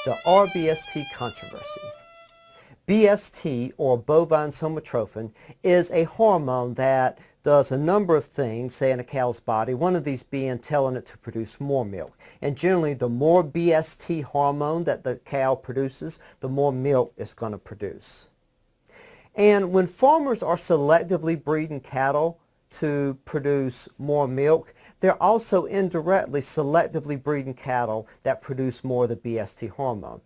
The rBST controversy. BST, or bovine somatrophin, is a hormone that does a number of things, say in a cow's body, one of these being telling it to produce more milk. And generally, the more BST hormone that the cow produces, the more milk it's going to produce. And when farmers are selectively breeding cattle to produce more milk, they're also indirectly selectively breeding cattle that produce more of the BST hormone.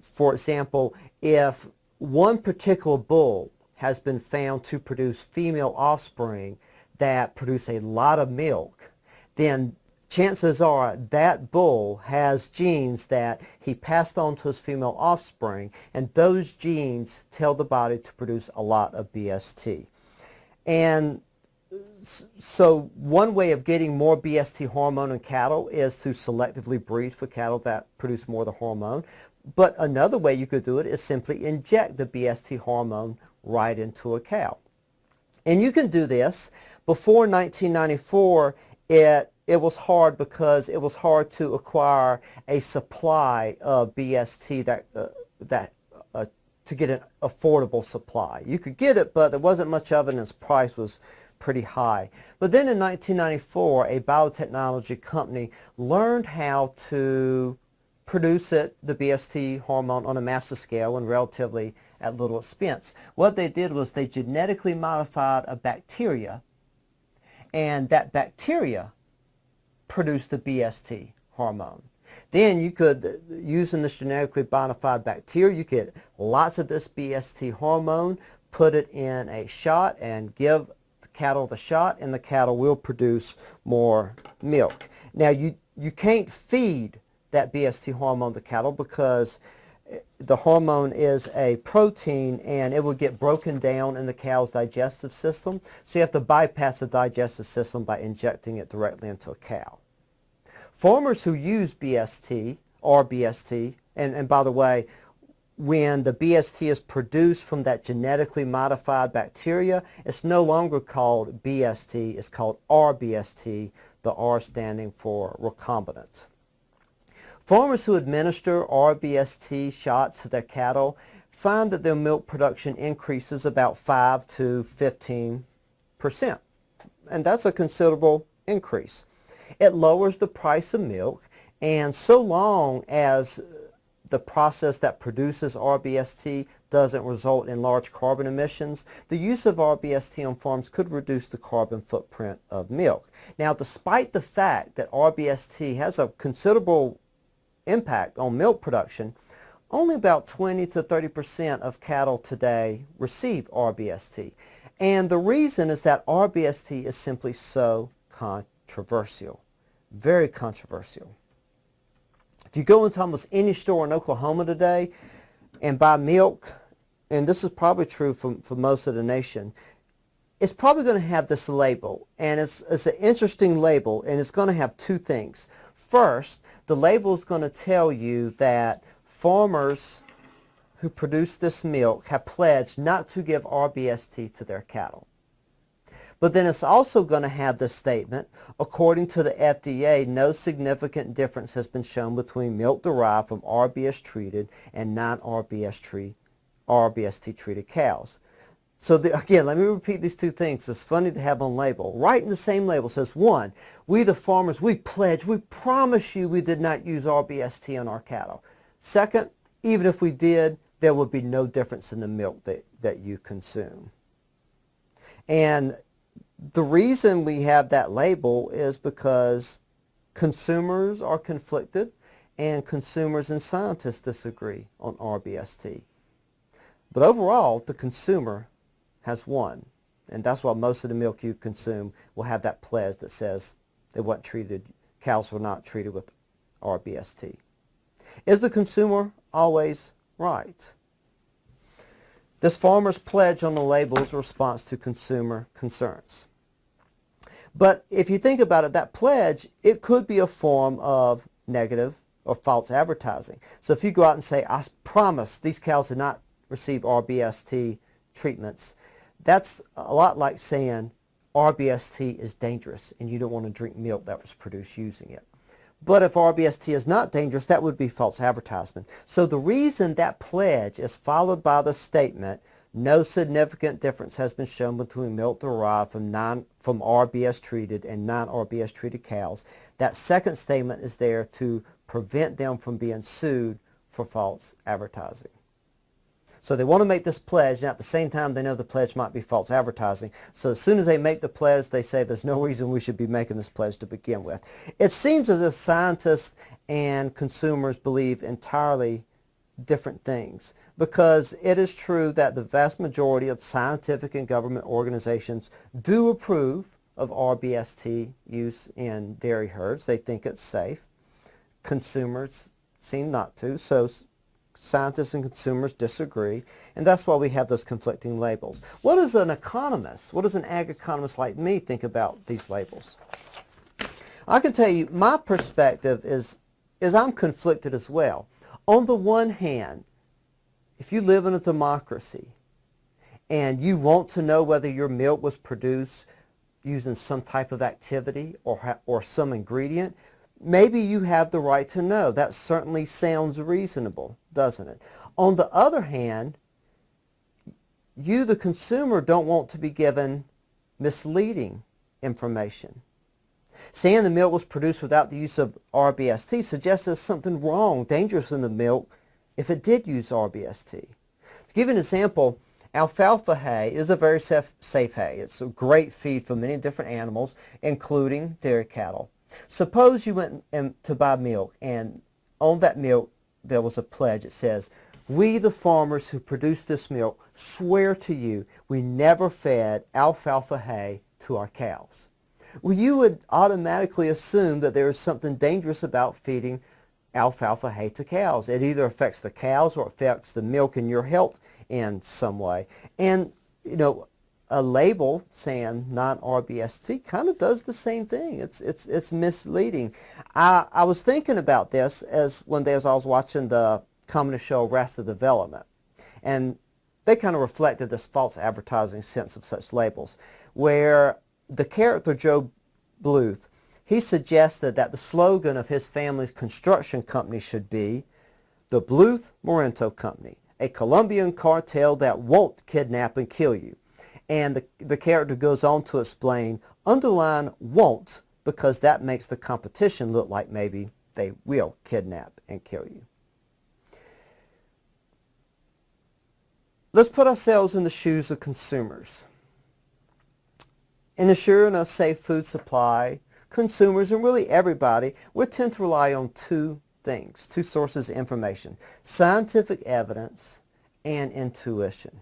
For example, if one particular bull has been found to produce female offspring that produce a lot of milk, then chances are that bull has genes that he passed on to his female offspring, and those genes tell the body to produce a lot of BST. And so one way of getting more BST hormone in cattle is to selectively breed for cattle that produce more of the hormone. But another way you could do it is simply inject the BST hormone right into a cow. And you can do this. Before 1994, it was hard because it was hard to acquire a supply of BST to get an affordable supply. You could get it, but there wasn't much of it, and its price was pretty high. But then in 1994, a biotechnology company learned how to produce it, the BST hormone, on a massive scale and relatively at little expense. What they did was they genetically modified a bacteria, and that bacteria produced the BST hormone. Then you could, using this genetically modified bacteria, you could get lots of this BST hormone, put it in a shot, and give the cattle the shot, and the cattle will produce more milk. Now, you can't feed that BST hormone to cattle because the hormone is a protein and it will get broken down in the cow's digestive system. So you have to bypass the digestive system by injecting it directly into a cow. Farmers who use BST or rBST, and by the way, when the BST is produced from that genetically modified bacteria, it's no longer called BST, it's called rBST, the R standing for recombinant. Farmers who administer rBST shots to their cattle find that their milk production increases about 5 to 15%. And that's a considerable increase. It lowers the price of milk, and so long as the process that produces rBST doesn't result in large carbon emissions, the use of rBST on farms could reduce the carbon footprint of milk. Now, despite the fact that rBST has a considerable impact on milk production, only about 20 to 30% of cattle today receive rBST. And the reason is that rBST is simply so controversial, very controversial. If you go into almost any store in Oklahoma today and buy milk, and this is probably true for most of the nation, it's probably going to have this label, and it's an interesting label, and it's going to have two things. First, the label is going to tell you that farmers who produce this milk have pledged not to give rBST to their cattle. But then it's also going to have the statement, according to the FDA, no significant difference has been shown between milk derived from rBS treated and non-rBST treated cows. So again, let me repeat these two things. It's funny to have on label. Right in the same label says, one, we the farmers, we pledge, we promise you we did not use rBST on our cattle. Second, even if we did, there would be no difference in the milk that you consume. And the reason we have that label is because consumers are conflicted and consumers and scientists disagree on rBST. But overall, the consumer has won, and that's why most of the milk you consume will have that pledge that says cows were not treated with rBST. Is the consumer always right? This farmer's pledge on the label is a response to consumer concerns. But if you think about it, that pledge, it could be a form of negative or false advertising. So if you go out and say, I promise these cows did not receive rBST treatments, that's a lot like saying rBST is dangerous and you don't want to drink milk that was produced using it. But if rBST is not dangerous, that would be false advertisement. So the reason that pledge is followed by the statement, no significant difference has been shown between milk derived from RBS treated and non-RBS treated cows, that second statement is there to prevent them from being sued for false advertising. So they want to make this pledge, and at the same time they know the pledge might be false advertising. So as soon as they make the pledge, they say there's no reason we should be making this pledge to begin with. It seems as if scientists and consumers believe entirely different things, because it is true that the vast majority of scientific and government organizations do approve of rBST use in dairy herds. They think it's safe. Consumers seem not to, so scientists and consumers disagree, and that's why we have those conflicting labels. What does an economist, what does an ag economist like me think about these labels? I can tell you my perspective is I'm conflicted as well. On the one hand, if you live in a democracy and you want to know whether your milk was produced using some type of activity or some ingredient, maybe you have the right to know. That certainly sounds reasonable, doesn't it? On the other hand, you, the consumer, don't want to be given misleading information. Saying the milk was produced without the use of rBST suggests there's something wrong, dangerous in the milk if it did use rBST. To give you an example, alfalfa hay is a very safe hay. It's a great feed for many different animals, including dairy cattle. Suppose you went to buy milk, and on that milk there was a pledge. It says, "We, the farmers who produce this milk, swear to you we never fed alfalfa hay to our cows." Well, you would automatically assume that there is something dangerous about feeding alfalfa hay to cows. It either affects the cows or affects the milk and your health in some way. And, you know, a label saying non-rBST kind of does the same thing. It's misleading. I was thinking about this as one day as I was watching the comedy show Arrested Development, and they kind of reflected this false advertising sense of such labels, where the character Joe Bluth, he suggested that the slogan of his family's construction company should be the Bluth Morinto Company, a Colombian cartel that won't kidnap and kill you. And the character goes on to explain, underline won't, because that makes the competition look like maybe they will kidnap and kill you. Let's put ourselves in the shoes of consumers. In ensuring a safe food supply, consumers, and really everybody, we tend to rely on two things, two sources of information: scientific evidence and intuition.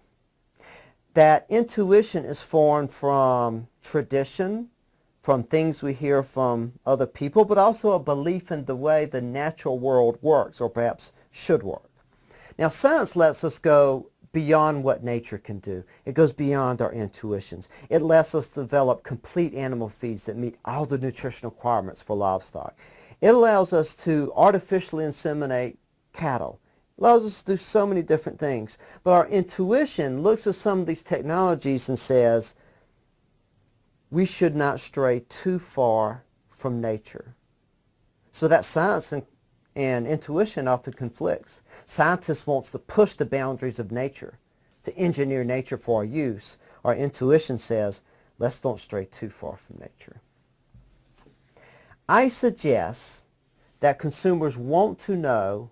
That intuition is formed from tradition, from things we hear from other people, but also a belief in the way the natural world works, or perhaps should work. Now, science lets us go beyond what nature can do. It goes beyond our intuitions. It lets us develop complete animal feeds that meet all the nutritional requirements for livestock. It allows us to artificially inseminate cattle. It allows us to do so many different things. But our intuition looks at some of these technologies and says, we should not stray too far from nature. So that science and intuition often conflicts. Scientists want to push the boundaries of nature, to engineer nature for our use. Our intuition says, let's don't stray too far from nature. I suggest that consumers want to know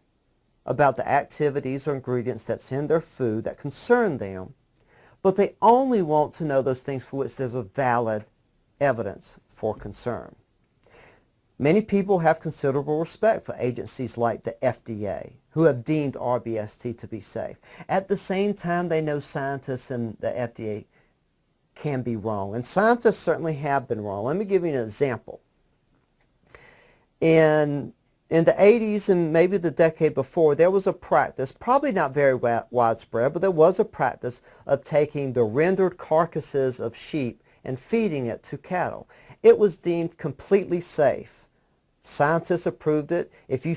about the activities or ingredients that's in their food that concern them, but they only want to know those things for which there's a valid evidence for concern. Many people have considerable respect for agencies like the FDA, who have deemed rBST to be safe. At the same time, they know scientists and the FDA can be wrong, and scientists certainly have been wrong. Let me give you an example. In the 80s and maybe the decade before, there was a practice, probably not very widespread, but there was a practice of taking the rendered carcasses of sheep and feeding it to cattle. It was deemed completely safe. Scientists approved it. If you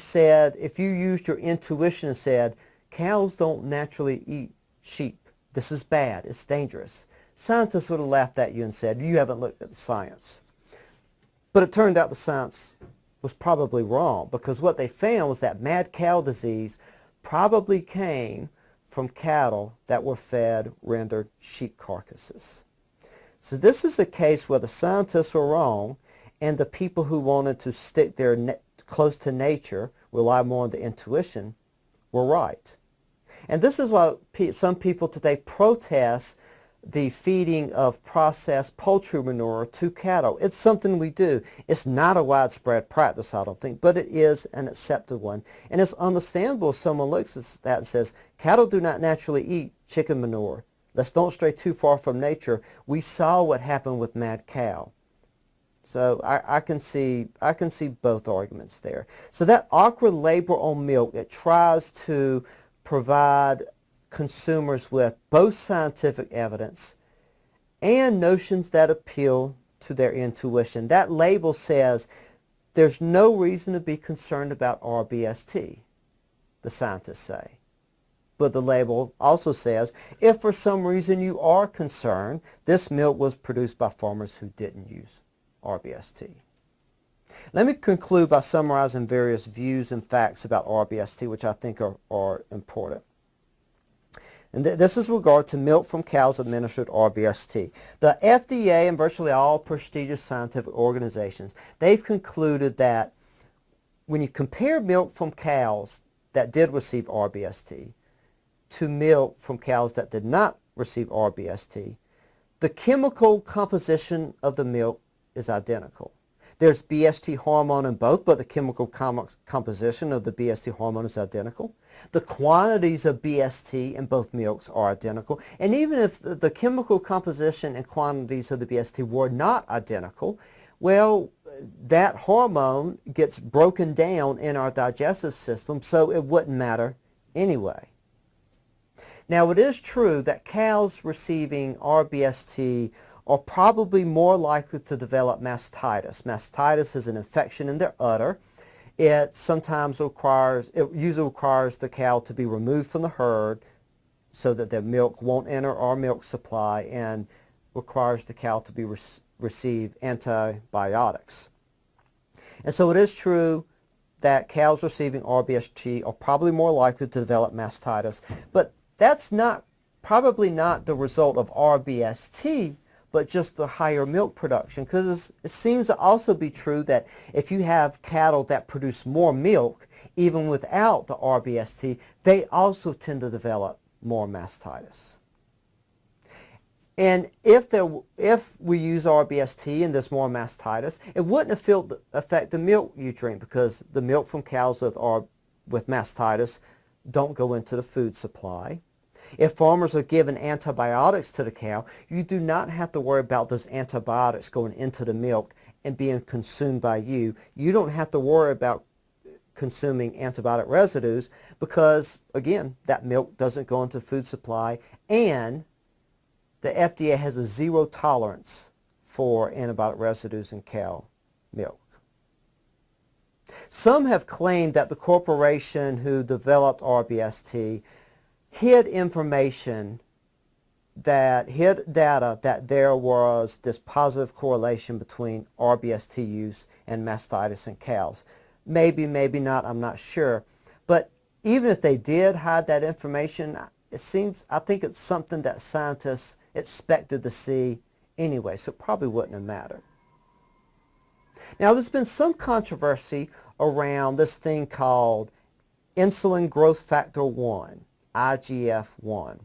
used your intuition and said, cows don't naturally eat sheep, this is bad, it's dangerous, scientists would have laughed at you and said, you haven't looked at the science. But it turned out the science was probably wrong, because what they found was that mad cow disease probably came from cattle that were fed rendered sheep carcasses. So this is a case where the scientists were wrong and the people who wanted to stick their close to nature, rely more on the intuition, were right. And this is why some people today protest the feeding of processed poultry manure to cattle. It's something we do. It's not a widespread practice, I don't think, but it is an accepted one. And it's understandable if someone looks at that and says, cattle do not naturally eat chicken manure. Let's don't stray too far from nature. We saw what happened with mad cow. So I can see both arguments there. So that awkward label on milk, it tries to provide consumers with both scientific evidence and notions that appeal to their intuition. That label says there's no reason to be concerned about rBST, the scientists say. But the label also says, if for some reason you are concerned, this milk was produced by farmers who didn't use rBST. Let me conclude by summarizing various views and facts about rBST, which I think are important. And this is regard to milk from cows administered rBST. The FDA and virtually all prestigious scientific organizations, they've concluded that when you compare milk from cows that did receive rBST to milk from cows that did not receive rBST, the chemical composition of the milk is identical. There's BST hormone in both, but the chemical composition of the BST hormone is identical. The quantities of BST in both milks are identical. And even if the chemical composition and quantities of the BST were not identical, well, that hormone gets broken down in our digestive system, so it wouldn't matter anyway. Now, it is true that cows receiving rBST are probably more likely to develop mastitis. Mastitis is an infection in their udder. It usually requires the cow to be removed from the herd so that their milk won't enter our milk supply, and requires the cow to receive antibiotics. And so it is true that cows receiving rBST are probably more likely to develop mastitis, but that's probably not the result of rBST, but just the higher milk production, because it seems to also be true that if you have cattle that produce more milk, even without the rBST, they also tend to develop more mastitis. And if we use rBST and there's more mastitis, it wouldn't affect the milk you drink, because the milk from cows with mastitis don't go into the food supply. If farmers are given antibiotics to the cow, you do not have to worry about those antibiotics going into the milk and being consumed by you. You don't have to worry about consuming antibiotic residues because, again, that milk doesn't go into food supply, and the FDA has a zero tolerance for antibiotic residues in cow milk. Some have claimed that the corporation who developed rBST hid data that there was this positive correlation between rBST use and mastitis in cows. Maybe, maybe not, I'm not sure. But even if they did hide that information, I think it's something that scientists expected to see anyway, so it probably wouldn't have mattered. Now, there's been some controversy around this thing called insulin growth factor 1. IGF-1.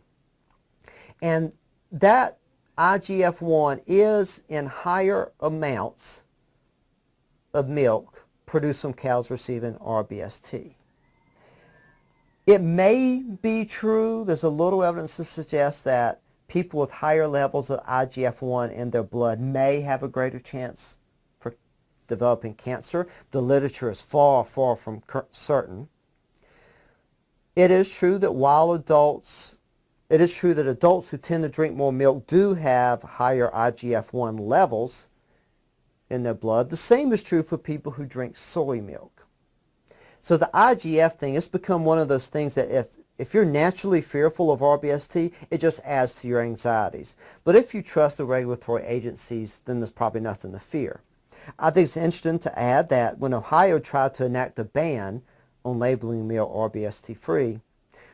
And that IGF-1 is in higher amounts of milk produced from cows receiving rBST. It may be true, there's a little evidence to suggest that people with higher levels of IGF-1 in their blood may have a greater chance for developing cancer. The literature is far, far from certain. It is true that adults who tend to drink more milk do have higher IGF-1 levels in their blood. The same is true for people who drink soy milk. So the IGF thing, it's become one of those things that if you're naturally fearful of rBST, it just adds to your anxieties. But if you trust the regulatory agencies, then there's probably nothing to fear. I think it's interesting to add that when Ohio tried to enact a ban on labeling milk rBST free,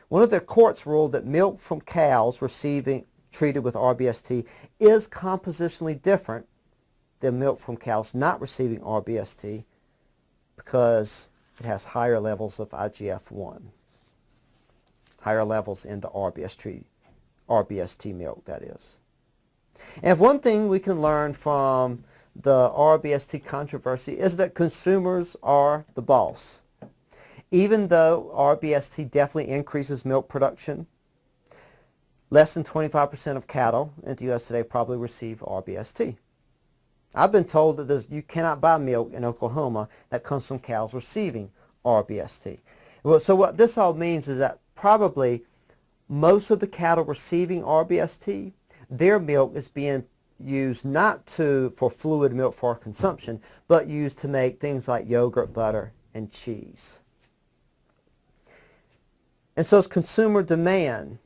one of their courts ruled that milk from cows treated with rBST is compositionally different than milk from cows not receiving rBST because it has higher levels of IGF-1, higher levels in the rBST milk, that is. And if one thing we can learn from the rBST controversy is that consumers are the boss. Even though rBST definitely increases milk production, less than 25% of cattle in the U.S. today probably receive rBST. I've been told that you cannot buy milk in Oklahoma that comes from cows receiving rBST. So what this all means is that probably most of the cattle receiving rBST, their milk is being used not for fluid milk for consumption, but used to make things like yogurt, butter, and cheese. And so it's consumer demand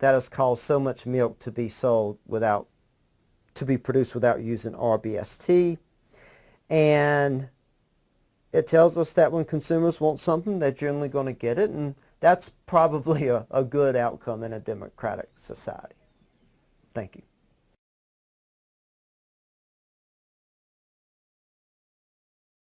that has caused so much milk to be produced without using rBST. And it tells us that when consumers want something, they're generally going to get it, and that's probably a good outcome in a democratic society. Thank you.